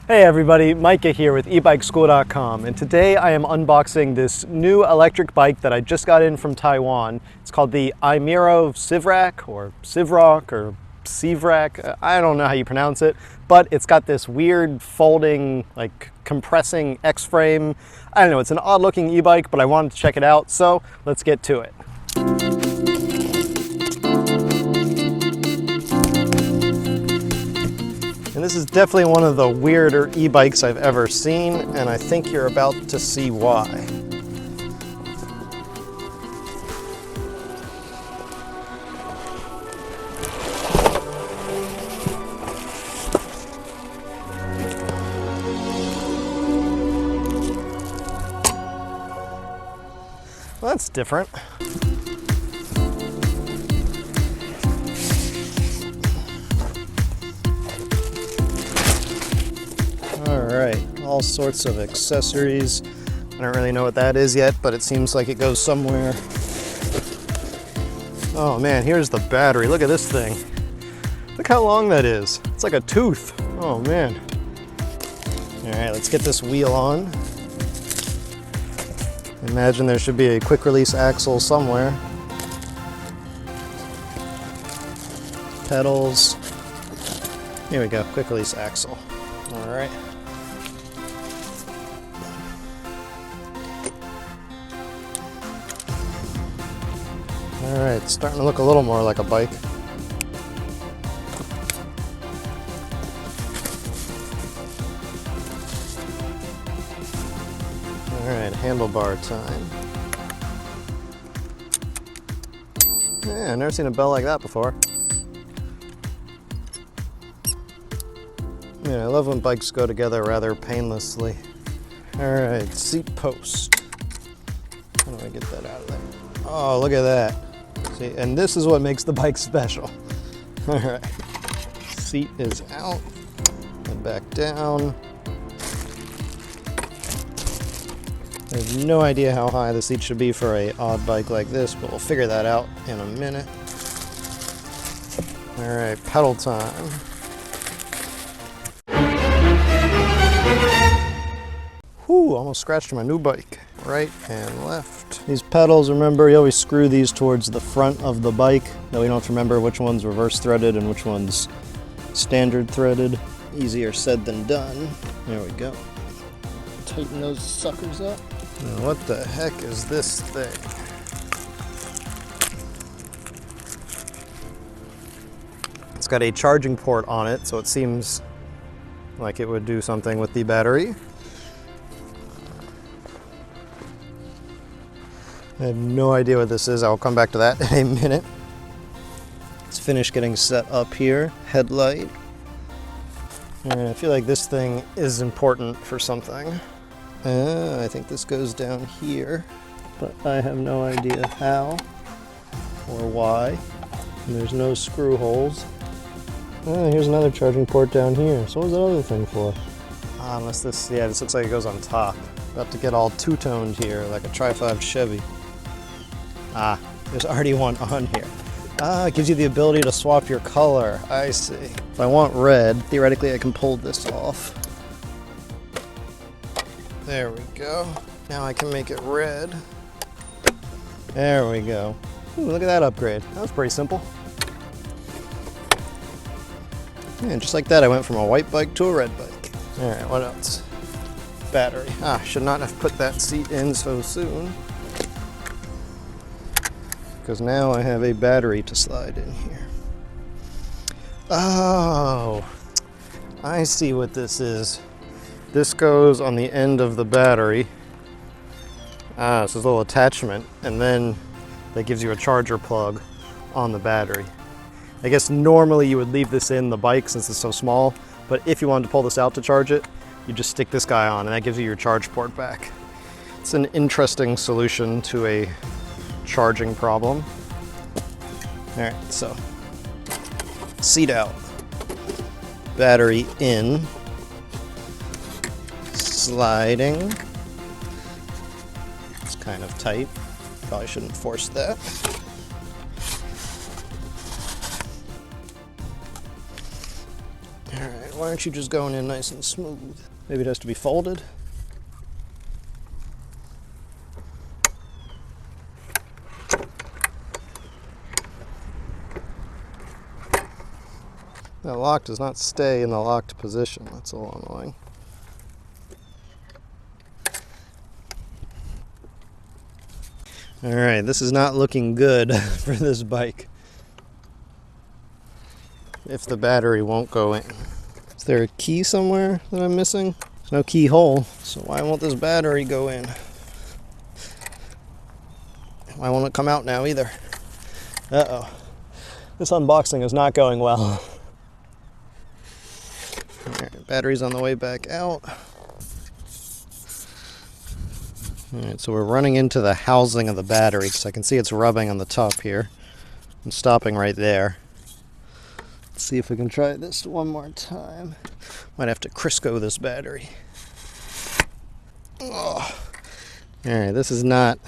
Hey everybody, Micah here with EbikeSchool.com, and today I am unboxing this new electric bike that I just got in from Taiwan. It's called the iMiro Sivrac or Sivrac. I don't know how you pronounce it, but it's got this weird folding, like compressing X-frame. I don't know, it's an odd looking e-bike, but I wanted to check it out, so let's get to it. And this is definitely one of the weirder e-bikes I've ever seen, and I think you're about to see why. Well, that's different. Alright, all sorts of accessories. I don't really know what that is yet, but it seems like it goes somewhere. Oh man, here's the battery. Look at this thing. Look how long that is. It's like a tooth. Oh man. Alright, let's get this wheel on. Imagine there should be a quick release axle somewhere. Pedals. Here we go, quick release axle. Alright. Alright, it's starting to look a little more like a bike. Alright, handlebar time. Yeah, I've never seen a bell like that before. Yeah, I love when bikes go together rather painlessly. Alright, seat post. How do I get that out of there? Oh, look at that. See, and this is what makes the bike special. Alright, seat is out and back down. I have no idea how high the seat should be for an odd bike like this, but we'll figure that out in a minute. Alright, pedal time. Whew, almost scratched my new bike. Right and left. These pedals, remember, you always screw these towards the front of the bike. That we don't have to remember which one's reverse threaded and which one's standard threaded. Easier said than done. There we go. Tighten those suckers up. Now what the heck is this thing? It's got a charging port on it, so it seems like it would do something with the battery. I have no idea what this is. I'll come back to that in a minute. Let's finish getting set up here. Headlight. And I feel like this thing is important for something. I think this goes down here, but I have no idea how or why. And there's no screw holes. Here's another charging port down here. So what was that other thing for? Unless this, yeah, this looks like it goes on top. About to get all two-toned here, like a Tri-5 Chevy. There's already one on here. It gives you the ability to swap your color. I see. If I want red, theoretically I can pull this off. There we go. Now I can make it red. There we go. Ooh, look at that upgrade. That was pretty simple. And just like that, I went from a white bike to a red bike. All right, what else? Battery. Should not have put that seat in so soon. Because now I have a battery to slide in here. Oh, I see what this is. This goes on the end of the battery. So it's a little attachment, and then that gives you a charger plug on the battery. I guess normally you would leave this in the bike since it's so small, but if you wanted to pull this out to charge it, you just stick this guy on and that gives you your charge port back. It's an interesting solution to a charging problem. All right, so seat out, battery in, sliding. It's kind of tight. Probably shouldn't force that. All right, Why aren't you just going in nice and smooth? Maybe it has to be folded? The lock does not stay in the locked position. That's a little annoying. Alright, this is not looking good for this bike. If the battery won't go in. Is there a key somewhere that I'm missing? There's no keyhole, so why won't this battery go in? Why won't it come out now either? Uh-oh. This unboxing is not going well. Alright, battery's on the way back out. Alright, so we're running into the housing of the battery because I can see it's rubbing on the top here. I'm stopping right there. Let's see if we can try this one more time. Might have to Crisco this battery. Oh. Alright, this is not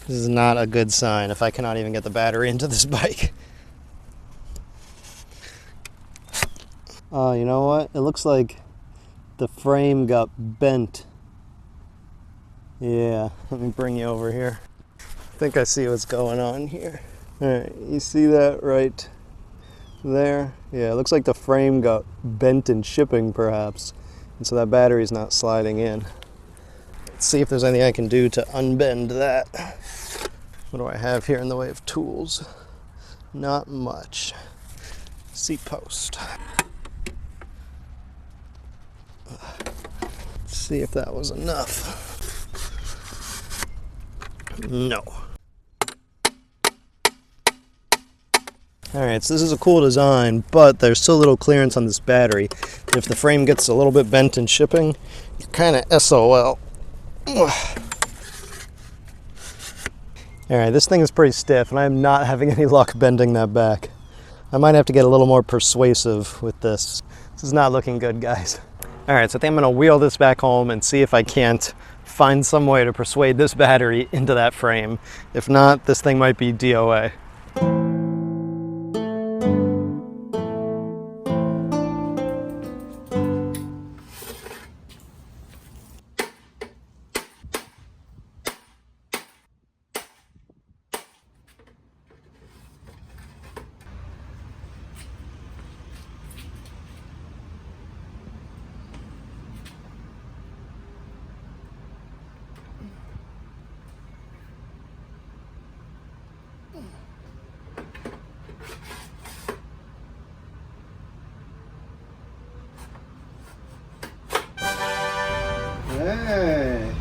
a good sign if I cannot even get the battery into this bike. You know what? It looks like the frame got bent. Yeah, let me bring you over here. I think I see what's going on here. Alright, you see that right there? Yeah, it looks like the frame got bent in shipping perhaps. And so that battery's not sliding in. Let's see if there's anything I can do to unbend that. What do I have here in the way of tools? Not much. Seat post. Let's see if that was enough. No. Alright, so this is a cool design, but there's still little clearance on this battery. If the frame gets a little bit bent in shipping, you're kind of SOL. Alright, this thing is pretty stiff, and I'm not having any luck bending that back. I might have to get a little more persuasive with this. This is not looking good, guys. Alright, so I think I'm going to wheel this back home and see if I can't find some way to persuade this battery into that frame. If not, this thing might be DOA. Hey!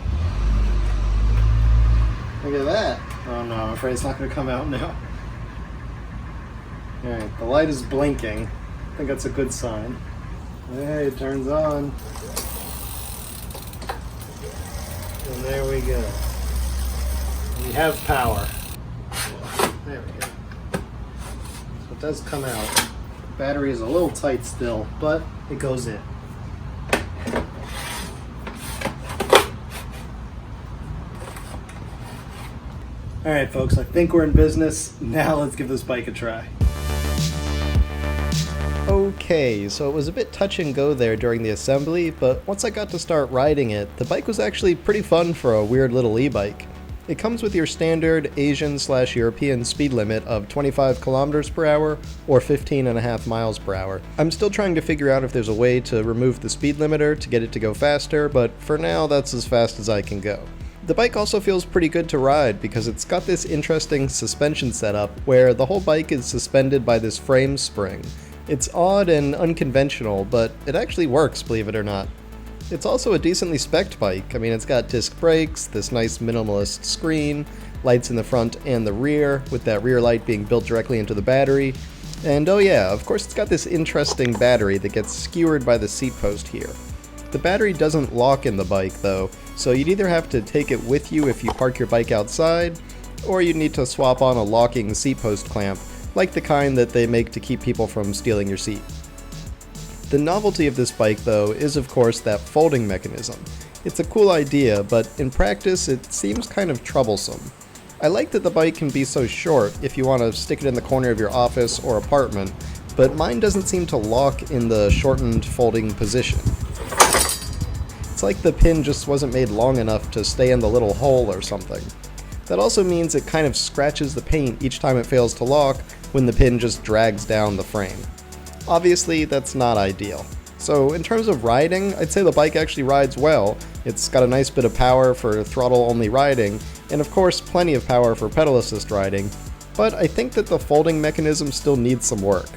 Look at that. Oh no, I'm afraid it's not going to come out now. Alright, the light is blinking. I think that's a good sign. Hey, it turns on. And there we go. We have power. There we go. So it does come out. The battery is a little tight still, but it goes in. Alright folks, I think we're in business. Now let's give this bike a try. Okay, so it was a bit touch and go there during the assembly, but once I got to start riding it, the bike was actually pretty fun for a weird little e-bike. It comes with your standard Asian/European speed limit of 25 kilometers per hour or 15.5 miles per hour. I'm still trying to figure out if there's a way to remove the speed limiter to get it to go faster, but for now that's as fast as I can go. The bike also feels pretty good to ride because it's got this interesting suspension setup where the whole bike is suspended by this frame spring. It's odd and unconventional, but it actually works, believe it or not. It's also a decently spec'd bike. I mean, it's got disc brakes, this nice minimalist screen, lights in the front and the rear, with that rear light being built directly into the battery. And oh yeah, of course it's got this interesting battery that gets skewered by the seat post here. The battery doesn't lock in the bike though, so you'd either have to take it with you if you park your bike outside, or you'd need to swap on a locking seat post clamp, like the kind that they make to keep people from stealing your seat. The novelty of this bike though is of course that folding mechanism. It's a cool idea, but in practice it seems kind of troublesome. I like that the bike can be so short if you want to stick it in the corner of your office or apartment, but mine doesn't seem to lock in the shortened folding position. It's like the pin just wasn't made long enough to stay in the little hole or something. That also means it kind of scratches the paint each time it fails to lock when the pin just drags down the frame. Obviously, that's not ideal. So in terms of riding, I'd say the bike actually rides well. It's got a nice bit of power for throttle-only riding, and of course plenty of power for pedal assist riding, but I think that the folding mechanism still needs some work.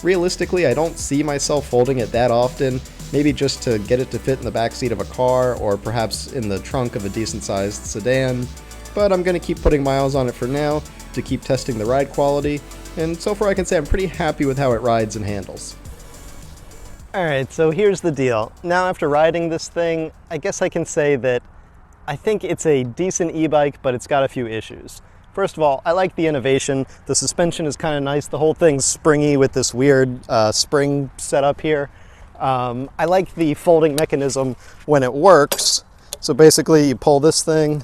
Realistically, I don't see myself folding it that often, maybe just to get it to fit in the backseat of a car or perhaps in the trunk of a decent-sized sedan. But I'm going to keep putting miles on it for now to keep testing the ride quality, and so far I can say I'm pretty happy with how it rides and handles. Alright, so here's the deal. Now after riding this thing, I guess I can say that I think it's a decent e-bike, but it's got a few issues. First of all, I like the innovation. The suspension is kind of nice. The whole thing's springy with this weird spring setup here. I like the folding mechanism when it works. So basically you pull this thing,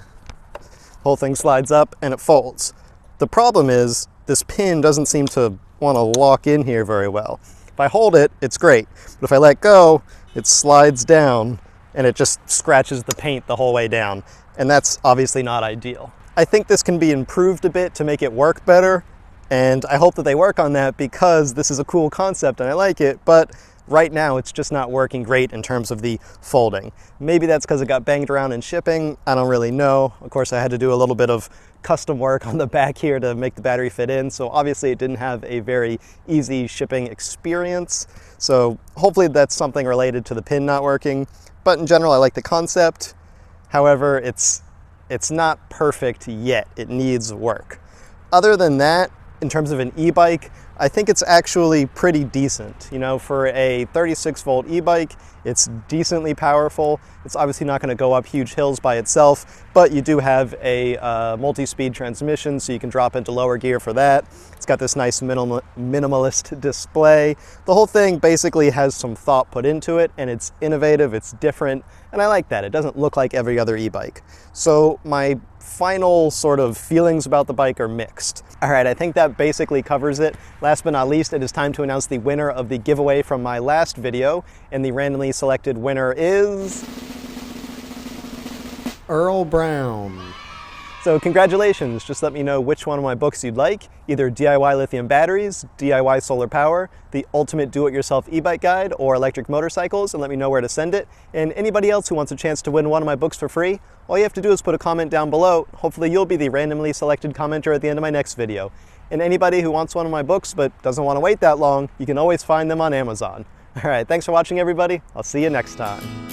whole thing slides up and it folds. The problem is this pin doesn't seem to want to lock in here very well. If I hold it, it's great, but if I let go, it slides down and it just scratches the paint the whole way down, and that's obviously not ideal. I think this can be improved a bit to make it work better, and I hope that they work on that because this is a cool concept and I like it, but right now it's just not working great in terms of the folding. Maybe that's because it got banged around in shipping, I don't really know. Of course I had to do a little bit of custom work on the back here to make the battery fit in, so obviously it didn't have a very easy shipping experience. So hopefully that's something related to the pin not working, but in general I like the concept. However, it's not perfect yet, it needs work. Other than that, in terms of an e-bike, I think it's actually pretty decent. You know, for a 36 volt e-bike, it's decently powerful. It's obviously not going to go up huge hills by itself, but you do have a multi-speed transmission, so you can drop into lower gear for that. It's got this nice minimalist display. The whole thing basically has some thought put into it, and it's innovative, it's different, and I like that. It doesn't look like every other e-bike. So my final sort of feelings about the bike are mixed. All right, I think that basically covers it. Last but not least, it is time to announce the winner of the giveaway from my last video, and the randomly selected winner is Earl Brown. So congratulations, just let me know which one of my books you'd like, either DIY Lithium Batteries, DIY Solar Power, the Ultimate Do-It-Yourself E-Bike Guide, or Electric Motorcycles, and let me know where to send it. And anybody else who wants a chance to win one of my books for free, all you have to do is put a comment down below. Hopefully you'll be the randomly selected commenter at the end of my next video. And anybody who wants one of my books but doesn't want to wait that long, you can always find them on Amazon. All right, thanks for watching everybody. I'll see you next time.